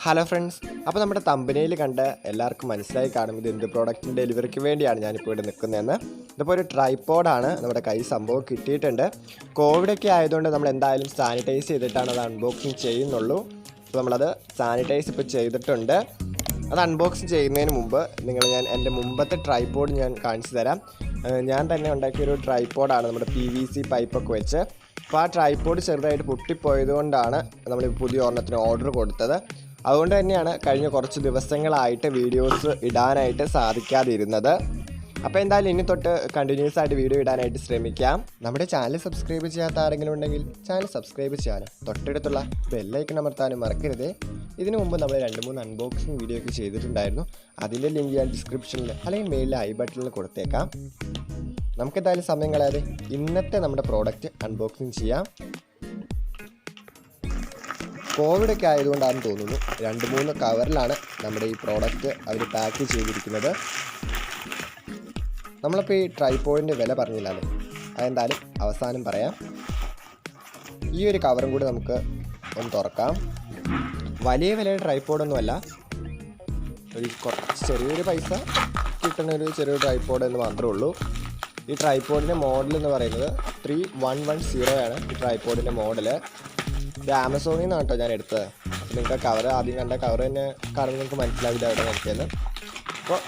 Hello friends, അപ്പോൾ നമ്മുടെ തമ്പനയിൽ കണ്ട് എല്ലാവർക്കും മനസ്സിലായി കാണും ഇത് എന്ത് പ്രോഡക്റ്റിൻ്റെ ഡെലിവറിക്ക് വേണ്ടിയാണ് ഞാനിപ്പോൾ ഇവിടെ നിൽക്കുന്നതെന്ന്. ഇതിപ്പോൾ ഒരു ട്രൈപോഡാണ്. നമ്മുടെ കൈ സംഭവം കിട്ടിയിട്ടുണ്ട്. കോവിഡൊക്കെ ആയതുകൊണ്ട് നമ്മൾ എന്തായാലും സാനിറ്റൈസ് ചെയ്തിട്ടാണ് അത് അൺബോക്സിങ് ചെയ്യുന്നുള്ളൂ. അപ്പോൾ നമ്മളത് സാനിറ്റൈസ് ഇപ്പോൾ ചെയ്തിട്ടുണ്ട്. അത് അൺബോക്സിങ് ചെയ്യുന്നതിന് മുമ്പ് ഞാൻ എൻ്റെ മുമ്പത്തെ ട്രൈപോഡ് ഞാൻ കാണിച്ചു തരാം. ഞാൻ തന്നെ ഉണ്ടാക്കിയൊരു ട്രൈപോഡാണ്, നമ്മുടെ PVC പൈപ്പൊക്കെ വെച്ച്. അപ്പോൾ ആ ട്രൈപോഡ് ചെറുതായിട്ട് പൊട്ടിപ്പോയതുകൊണ്ടാണ് നമ്മൾ പുതിയ ഒരെണ്ണത്തിന് ഓർഡർ കൊടുത്തത്. അതുകൊണ്ട് തന്നെയാണ് കഴിഞ്ഞ കുറച്ച് ദിവസങ്ങളായിട്ട് വീഡിയോസ് ഇടാനായിട്ട് സാധിക്കാതിരുന്നത്. അപ്പോൾ എന്തായാലും ഇനി തൊട്ട് കണ്ടിന്യൂസ് ആയിട്ട് വീഡിയോ ഇടാനായിട്ട് ശ്രമിക്കാം. നമ്മുടെ ചാനൽ സബ്സ്ക്രൈബ് ചെയ്യാത്ത ആരെങ്കിലും ഉണ്ടെങ്കിൽ ചാനൽ സബ്സ്ക്രൈബ് ചെയ്യാനും തൊട്ടടുത്തുള്ള ബെല്ലൈക്കൺ അമർത്താനും മറക്കരുത്. ഇതിനു മുമ്പ് നമ്മൾ 2-3 അൺബോക്സിങ് വീഡിയോ ഒക്കെ ചെയ്തിട്ടുണ്ടായിരുന്നു. അതിൻ്റെ ലിങ്ക് ഞാൻ ഡിസ്ക്രിപ്ഷനിൽ അല്ലെങ്കിൽ മെയിലിൽ ഐ ബട്ടണിൽ കൊടുത്തേക്കാം. നമുക്കെന്തായാലും സമയം കളയാതെ ഇന്നത്തെ നമ്മുടെ പ്രോഡക്റ്റ് അൺബോക്സിങ് ചെയ്യാം. കോവിഡൊക്കെ ആയതുകൊണ്ടാണെന്ന് തോന്നുന്നു 2-3 കവറിലാണ് നമ്മുടെ ഈ പ്രോഡക്റ്റ് അവർ പാക്ക് ചെയ്തിരിക്കുന്നത്. നമ്മളിപ്പോൾ ഈ ട്രൈപോഡിൻ്റെ വില പറഞ്ഞില്ലല്ലോ, അതെന്തായാലും അവസാനം പറയാം. ഈ ഒരു കവറും കൂടി നമുക്ക് ഒന്ന് തുറക്കാം. വലിയ വിലയുടെ ട്രൈപോഡൊന്നുമല്ല, കുറച്ച് ചെറിയൊരു പൈസ കിട്ടുന്ന ചെറിയൊരു ട്രൈപോഡ് എന്ന് മാത്രമേ ഉള്ളൂ. ഈ ട്രൈപോഡിൻ്റെ മോഡൽ എന്ന് പറയുന്നത് 3110 ആണ് ഈ ട്രൈപോഡിൻ്റെ മോഡൽ. ഇത് ആമസോണിൽ നിന്നാണ് കേട്ടോ ഞാൻ എടുത്തത്. അപ്പോൾ നിങ്ങൾക്ക് കവർ ആദ്യം കണ്ട കവർ തന്നെ കാണുമ്പോൾ നിങ്ങൾക്ക് മനസ്സിലാവില്ല അവിടെ നോക്കിയത്. അപ്പോൾ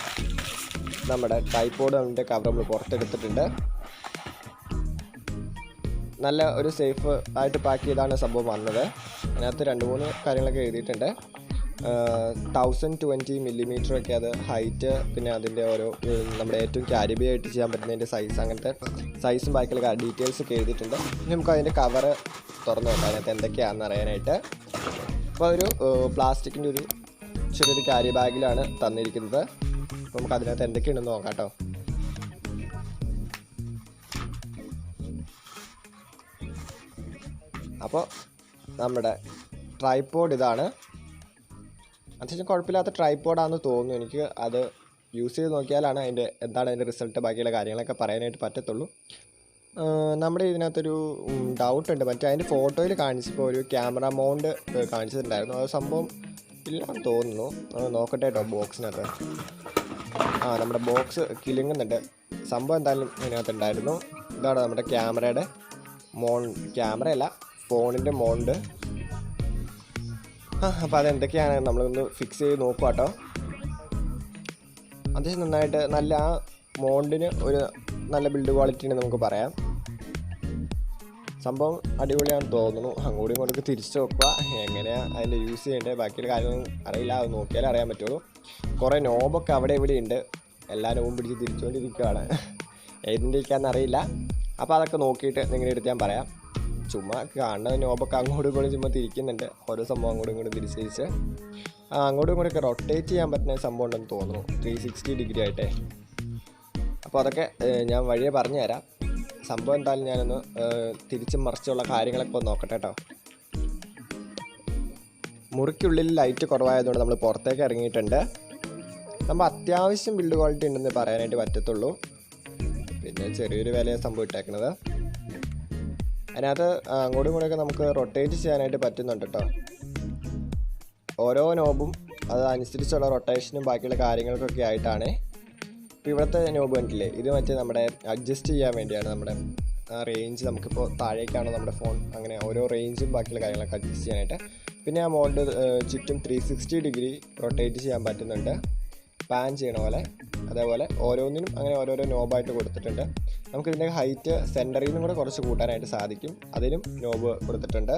നമ്മുടെ ട്രൈപോഡ് അതിൻ്റെ കവർ നമ്മൾ പുറത്തെടുത്തിട്ടുണ്ട്. നല്ല ഒരു സേഫ് ആയിട്ട് പാക്ക് ചെയ്താണ് സംഭവം വന്നത്. അതിനകത്ത് 2-3 കാര്യങ്ങളൊക്കെ എഴുതിയിട്ടുണ്ട്. 1020 mm ഒക്കെ അത് ഹൈറ്റ്, പിന്നെ അതിൻ്റെ ഓരോ നമ്മുടെ ഏറ്റവും ക്യാരിബി ആയിട്ട് ചെയ്യാൻ പറ്റുന്നതിൻ്റെ സൈസ്, അങ്ങനത്തെ സൈസും ബാക്കിയുള്ള ഡീറ്റെയിൽസ് ഒക്കെ എഴുതിയിട്ടുണ്ട്. ഇനി നമുക്ക് അതിൻ്റെ കവർ തുറന്ന് നോക്കാം അതിനകത്ത് എന്തൊക്കെയാണെന്ന് അറിയാനായിട്ട്. അപ്പോൾ ഒരു പ്ലാസ്റ്റിക്കിൻ്റെ ഒരു ചെറിയൊരു ക്യാരി ബാഗിലാണ് തന്നിരിക്കുന്നത്. അപ്പോൾ നമുക്ക് അതിനകത്ത് എന്തൊക്കെയുണ്ടെന്ന് നോക്കാം കേട്ടോ. അപ്പോൾ നമ്മുടെ ട്രൈപോഡ് ഇതാണ്. അത്യാവശ്യം കുഴപ്പമില്ലാത്ത ട്രൈപോഡാണെന്ന് തോന്നുന്നു. എനിക്ക് അത് യൂസ് ചെയ്ത് നോക്കിയാലാണ് എന്താണ് അതിൻ്റെ റിസൾട്ട്, ബാക്കിയുള്ള കാര്യങ്ങളൊക്കെ പറയാനായിട്ട് പറ്റത്തുള്ളൂ. നമ്മുടെ ഇതിനകത്തൊരു ഡൗട്ടുണ്ട്, മറ്റേ അതിൻ്റെ ഫോട്ടോയിൽ കാണിച്ചപ്പോൾ ഒരു ക്യാമറ മൗണ്ട് കാണിച്ചിട്ടുണ്ടായിരുന്നു. അത് സംഭവം ഇല്ലാന്ന് തോന്നുന്നു. നോക്കട്ടെ കേട്ടോ ബോക്സിനകത്ത്. നമ്മുടെ ബോക്സ് കിലുങ്ങുന്നുണ്ട്. സംഭവം എന്തായാലും ഇതിനകത്തുണ്ടായിരുന്നു. ഇതാണ് നമ്മുടെ ക്യാമറയുടെ ക്യാമറയല്ല, ഫോണിൻ്റെ മൗണ്ട്. അപ്പോൾ അതെന്തൊക്കെയാണ് നമ്മളൊന്ന് ഫിക്സ് ചെയ്ത് നോക്കുക കേട്ടോ. അത്യാവശ്യം നന്നായിട്ട് നല്ല ആ മൗണ്ടിന് ഒരു നല്ല ബിൽഡ് ക്വാളിറ്റി ഉണ്ടെന്ന് നമുക്ക് പറയാം. സംഭവം അടിപൊളിയാണെന്ന് തോന്നുന്നു. അങ്ങോട്ടും ഇങ്ങോട്ടൊക്കെ തിരിച്ച് നോക്കുക, എങ്ങനെയാണ് അതിൻ്റെ യൂസ് ചെയ്യേണ്ടത്, ബാക്കിയുള്ള കാര്യമൊന്നും അറിയില്ല. അത് നോക്കിയാലേ അറിയാൻ പറ്റുള്ളൂ. കുറേ നോബൊക്കെ അവിടെ ഇവിടെ ഉണ്ട്. എല്ലാ നോബും പിടിച്ച് തിരിച്ചുകൊണ്ടിരിക്കുകയാണ്. ഏതിൻ്റെയൊക്കെയാണെന്ന് അറിയില്ല. അപ്പോൾ അതൊക്കെ നോക്കിയിട്ട് നിങ്ങളുടെ അടുത്ത് ഞാൻ പറയാം. ചുമ്മാ കാണുന്ന നോബൊക്കെ അങ്ങോട്ടും ഇങ്ങോട്ടും ചുമ്മാ തിരിക്കുന്നുണ്ട്. ഓരോ സംഭവം അങ്ങോട്ടും ഇങ്ങോട്ടും തിരിച്ച് അങ്ങോട്ടും ഇങ്ങോട്ടൊക്കെ റൊട്ടേറ്റ് ചെയ്യാൻ പറ്റുന്ന സംഭവം ഉണ്ടെന്ന് തോന്നുന്നു, 360 ഡിഗ്രി ആയിട്ടേ. അപ്പോൾ അതൊക്കെ ഞാൻ വഴിയെ പറഞ്ഞു തരാം. സംഭവം എന്തായാലും ഞാനൊന്ന് തിരിച്ചും മറിച്ചുള്ള കാര്യങ്ങളൊക്കെ ഒന്ന് നോക്കട്ടെ കേട്ടോ. മുറിക്കുള്ളിൽ ലൈറ്റ് കുറവായതുകൊണ്ട് നമ്മൾ പുറത്തേക്ക് ഇറങ്ങിയിട്ടുണ്ട്. നമ്മൾ അത്യാവശ്യം ബിൽഡ് ക്വാളിറ്റി ഉണ്ടെന്ന് പറയാനായിട്ട് പറ്റത്തുള്ളൂ. പിന്നെ ചെറിയൊരു വിലയാണ് സംഭവം ഇട്ടേക്കുന്നത്. അതിനകത്ത് അങ്ങോട്ടും ഇങ്ങോട്ടൊക്കെ നമുക്ക് റൊട്ടേറ്റ് ചെയ്യാനായിട്ട് പറ്റുന്നുണ്ട് കേട്ടോ. ഓരോ നോബും അതനുസരിച്ചുള്ള റൊട്ടേഷനും ബാക്കിയുള്ള കാര്യങ്ങൾക്കൊക്കെ ആയിട്ടാണ്. ഇപ്പോൾ ഇവിടുത്തെ നോബ് കണ്ടില്ലേ, ഇത് മറ്റേ നമ്മുടെ അഡ്ജസ്റ്റ് ചെയ്യാൻ വേണ്ടിയാണ്. നമ്മുടെ റേഞ്ച് നമുക്കിപ്പോൾ താഴേക്കാണോ നമ്മുടെ ഫോൺ, അങ്ങനെ ഓരോ റേഞ്ചും ബാക്കിയുള്ള കാര്യങ്ങളൊക്കെ അഡ്ജസ്റ്റ് ചെയ്യാനായിട്ട്. പിന്നെ ആ മോഡ് ചുറ്റും 360 ഡിഗ്രി റൊട്ടേറ്റ് ചെയ്യാൻ പറ്റുന്നുണ്ട്, പാൻ ചെയ്യണ പോലെ. അതേപോലെ ഓരോന്നിനും അങ്ങനെ ഓരോരോ നോബായിട്ട് കൊടുത്തിട്ടുണ്ട്. നമുക്കിതിൻ്റെ ഹൈറ്റ് സെൻറ്ററിൽ നിന്നും കൂടെ കുറച്ച് കൂട്ടാനായിട്ട് സാധിക്കും. അതിനും നോബ് കൊടുത്തിട്ടുണ്ട്.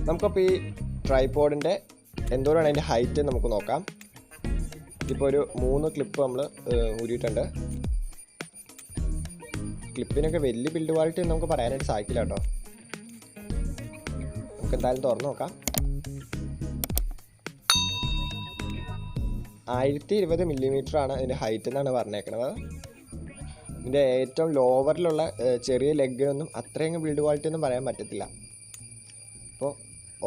നമുക്കപ്പോൾ ഈ ട്രൈപോഡിൻ്റെ എന്തോരാണ് അതിൻ്റെ ഹൈറ്റ് നമുക്ക് നോക്കാം. ഇപ്പോൾ ഒരു 3 ക്ലിപ്പ് നമ്മൾ ഊരിയിട്ടുണ്ട്. ക്ലിപ്പിനൊക്കെ വലിയ ബിൽഡ് ക്വാളിറ്റി നമുക്ക് പറയാനായിട്ട് സാധിക്കില്ല കേട്ടോ. നമുക്ക് എന്തായാലും തുറന്ന് നോക്കാം. 1020 mm ആണ് ഇതിൻ്റെ ഹൈറ്റ് എന്നാണ് പറഞ്ഞേക്കുന്നത്. ഇതിൻ്റെ ഏറ്റവും ലോവറിലുള്ള ചെറിയ ലെഗിനൊന്നും അത്രയും ബിൽഡ് ക്വാളിറ്റി ഒന്നും പറയാൻ പറ്റത്തില്ല. അപ്പോൾ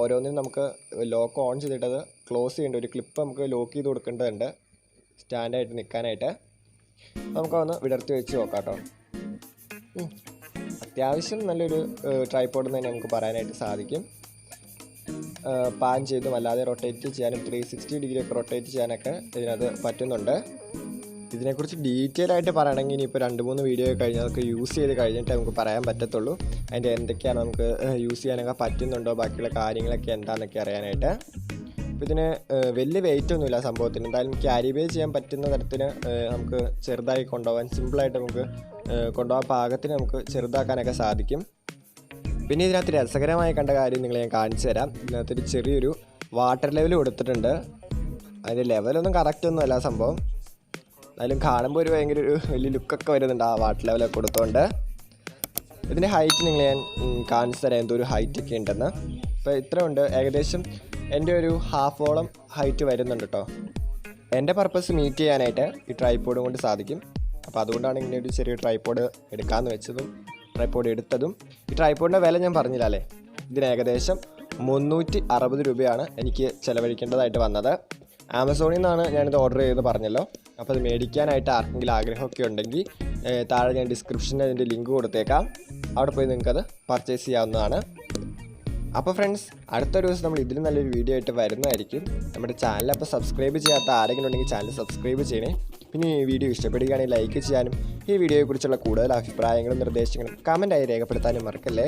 ഓരോന്നിനും നമുക്ക് ലോക്ക് ഓൺ ചെയ്തിട്ടത് ക്ലോസ് ചെയ്യേണ്ട ഒരു ക്ലിപ്പ് നമുക്ക് ലോക്ക് ചെയ്ത് കൊടുക്കേണ്ടതുണ്ട് സ്റ്റാൻഡായിട്ട് നിൽക്കാനായിട്ട്. നമുക്കൊന്ന് വിടർത്തി വെച്ച് നോക്കാം കേട്ടോ. അത്യാവശ്യം നല്ലൊരു ട്രൈപോഡ് എന്ന് തന്നെ നമുക്ക് പറയാനായിട്ട് സാധിക്കും. പാൻ ചെയ്തും അല്ലാതെ റൊട്ടേറ്റ് ചെയ്യാനും 360 ഡിഗ്രി ഒക്കെ റൊട്ടേറ്റ് ചെയ്യാനൊക്കെ ഇതിനകത്ത് പറ്റുന്നുണ്ട്. ഇതിനെക്കുറിച്ച് ഡീറ്റെയിൽ ആയിട്ട് പറയണമെങ്കിൽ ഇനിയിപ്പോൾ 2-3 വീഡിയോ കഴിഞ്ഞാൽ നമുക്ക് യൂസ് ചെയ്ത് കഴിഞ്ഞിട്ട് നമുക്ക് പറയാൻ പറ്റത്തുള്ളൂ. അതിൻ്റെ എന്തൊക്കെയാണ് നമുക്ക് യൂസ് ചെയ്യാനൊക്കെ പറ്റുന്നുണ്ടോ, ബാക്കിയുള്ള കാര്യങ്ങളൊക്കെ എന്താണെന്നൊക്കെ അറിയാനായിട്ട്. അപ്പോൾ ഇതിന് വലിയ വെയിറ്റ് ഒന്നുമില്ല സംഭവത്തിന്. എന്തായാലും ക്യാരി ബാഗ് ചെയ്യാൻ പറ്റുന്ന തരത്തിന് നമുക്ക് ചെറുതായി കൊണ്ടുപോകാൻ, സിമ്പിളായിട്ട് നമുക്ക് കൊണ്ടുപോകാൻ പാകത്തിന് നമുക്ക് ചെറുതാക്കാനൊക്കെ സാധിക്കും. പിന്നെ ഇതിനകത്ത് രസകരമായി കണ്ട കാര്യം നിങ്ങളെ ഞാൻ കാണിച്ചു തരാം. ഇതിനകത്തൊരു ചെറിയൊരു വാട്ടർ ലെവൽ കൊടുത്തിട്ടുണ്ട്. അതിൻ്റെ ലെവലൊന്നും കറക്റ്റ് ഒന്നും അല്ല സംഭവം, എന്നാലും കാണുമ്പോൾ ഒരു ഭയങ്കര ഒരു വലിയ ലുക്കൊക്കെ വരുന്നുണ്ട് ആ വാട്ടർ ലെവലൊക്കെ കൊടുത്തുകൊണ്ട്. ഇതിൻ്റെ ഹൈറ്റ് നിങ്ങൾ ഞാൻ കാണിച്ചു തരാം, എന്തോ ഒരു ഹൈറ്റൊക്കെ ഉണ്ടെന്ന്. ഇപ്പോൾ ഇത്ര ഉണ്ട്, ഏകദേശം എൻ്റെ ഒരു ഹാഫോളം ഹൈറ്റ് വരുന്നുണ്ട് കേട്ടോ. എൻ്റെ പർപ്പസ് മീറ്റ് ചെയ്യാനായിട്ട് ഈ ട്രൈപോഡും കൊണ്ട് സാധിക്കും. അപ്പോൾ അതുകൊണ്ടാണ് ഇങ്ങനെ ഒരു ചെറിയ ട്രൈപോഡ് എടുക്കാമെന്ന് വെച്ചതും ട്രൈപോഡ് എടുത്തതും. ഈ ട്രൈപോഡിൻ്റെ വില ഞാൻ പറഞ്ഞില്ല അല്ലേ, ഇതിന് ഏകദേശം 360 രൂപയാണ് എനിക്ക് ചിലവഴിക്കേണ്ടതായിട്ട് വന്നത്. ആമസോണിൽ നിന്നാണ് ഞാനിത് ഓർഡർ ചെയ്ത് പറഞ്ഞല്ലോ. അപ്പോൾ അത് മേടിക്കാനായിട്ട് ആർക്കെങ്കിലും ആഗ്രഹമൊക്കെ ഉണ്ടെങ്കിൽ താഴെ ഞാൻ ഡിസ്ക്രിപ്ഷനിൽ അതിൻ്റെ ലിങ്ക് കൊടുത്തേക്കാം, അവിടെ പോയി നിങ്ങൾക്കത് പർച്ചേസ് ചെയ്യാവുന്നതാണ്. അപ്പോൾ ഫ്രണ്ട്സ്, അടുത്തൊരു ദിവസം നമ്മൾ ഇതിലും നല്ലൊരു വീഡിയോ ആയിട്ട് വരുന്നതായിരിക്കും. നമ്മുടെ ചാനൽ അപ്പോൾ സബ്സ്ക്രൈബ് ചെയ്യാത്ത ആരെങ്കിലും ഉണ്ടെങ്കിൽ ചാനൽ സബ്സ്ക്രൈബ് ചെയ്യണേ. പിന്നെ ഈ വീഡിയോ ഇഷ്ടപ്പെടുകയാണെങ്കിൽ ലൈക്ക് ചെയ്യാനും ഈ വീഡിയോയെക്കുറിച്ചുള്ള കൂടുതൽ അഭിപ്രായങ്ങളും നിർദ്ദേശങ്ങളും കമൻറ്റായി രേഖപ്പെടുത്താനും മറക്കല്ലേ.